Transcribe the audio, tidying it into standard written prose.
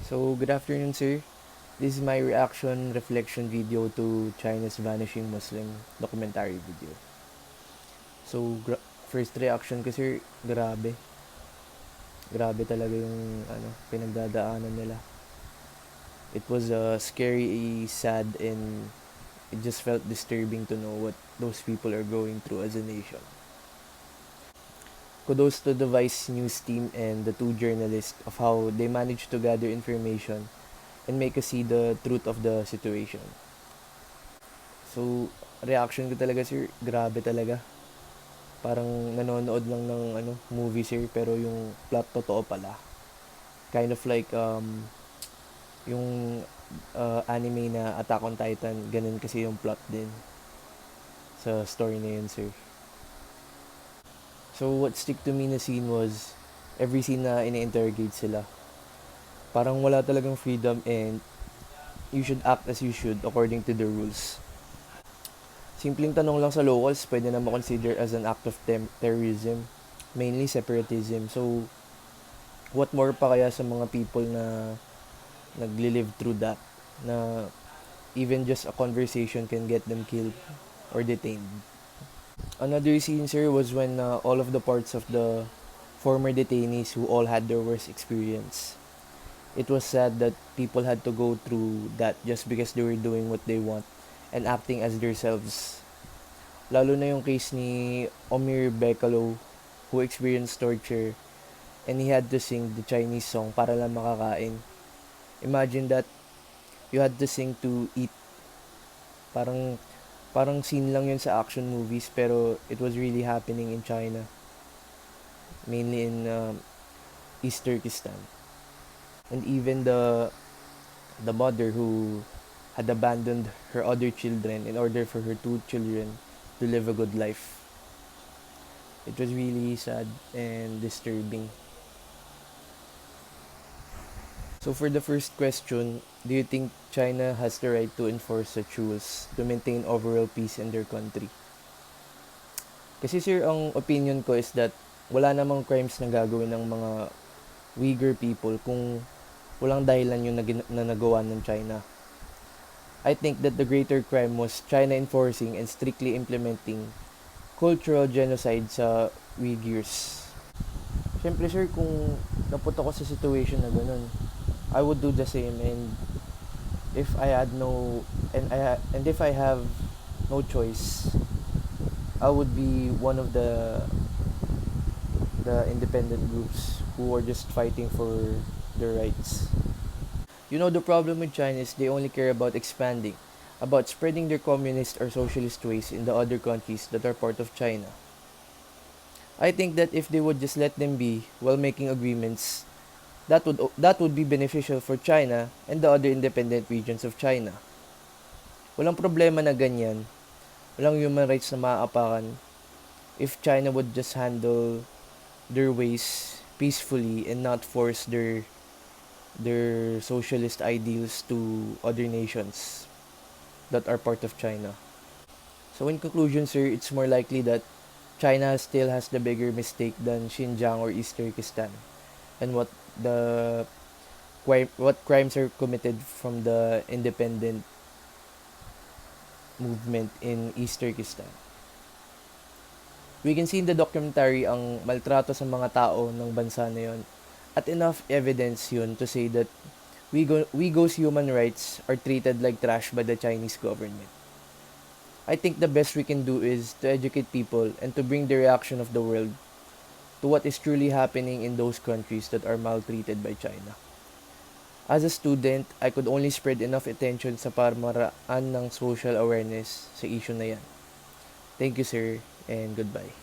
So, good afternoon, sir. This is my reaction reflection video to China's Vanishing Muslim documentary video. So, first reaction ko, sir, grabe. Grabe talaga yung pinagdadaanan nila. It was scary, sad, and it just felt disturbing to know what those people are going through as a nation. Kudos to the Vice News team and the two journalists of how they managed to gather information and make us see the truth of the situation. So, reaction ko talaga, sir, grabe talaga. Parang nanonood lang ng movie, sir, pero yung plot totoo pala. Kind of like yung anime na Attack on Titan, ganun kasi yung plot din sa story na yun, sir. So, what stick to me na scene was every scene na ina-interrogate sila. Parang wala talagang freedom and you should act as you should according to the rules. Simpleng tanong lang sa locals, pwede na ma-consider as an act of terrorism, mainly separatism. So, what more pa kaya sa mga people na nagli-live through that, na even just a conversation can get them killed or detained. Another scene, sir, was when all of the parts of the former detainees who all had their worst experience. It was sad that people had to go through that just because they were doing what they want and acting as themselves. Lalo na yung case ni Omir Bekalo, who experienced torture and he had to sing the Chinese song para lang makakain. Imagine that you had to sing to eat. Parang scene lang yun sa action movies, pero it was really happening in China, mainly in East Turkistan. And even the mother who had abandoned her other children in order for her two children to live a good life. It was really sad and disturbing. So for the first question, do you think China has the right to enforce such rules to maintain overall peace in their country? Kasi sir, ang opinion ko is that wala namang crimes na gagawin ng mga Uyghur people kung walang dahilan yung na nagawa ng China. I think that the greater crime was China enforcing and strictly implementing cultural genocide sa Uyghurs. Siyempre sir, kung napunta ko sa situation na ganun, I would do the same, and if I had no and if I have no choice, I would be one of the independent groups who are just fighting for their rights. You know, the problem with China is they only care about expanding, about spreading their communist or socialist ways in the other countries that are part of China. I think that if they would just let them be while making agreements, that would be beneficial for China and the other independent regions of China. Walang problema na ganyan. Walang human rights na maaapakan if China would just handle their ways peacefully and not force their socialist ideals to other nations that are part of China. So in conclusion, sir, it's more likely that China still has the bigger mistake than Xinjiang or East Turkestan, and what crimes are committed from the independent movement in East Turkestan. We can see in the documentary ang maltrato sa mga tao ng bansa na yon, at enough evidence yun to say that Uyghurs' human rights are treated like trash by the Chinese government. I think the best we can do is to educate people and to bring the reaction of the world to what is truly happening in those countries that are maltreated by China. As a student, I could only spread enough attention sa parmaraan ng social awareness sa issue na yan. Thank you, sir, and goodbye.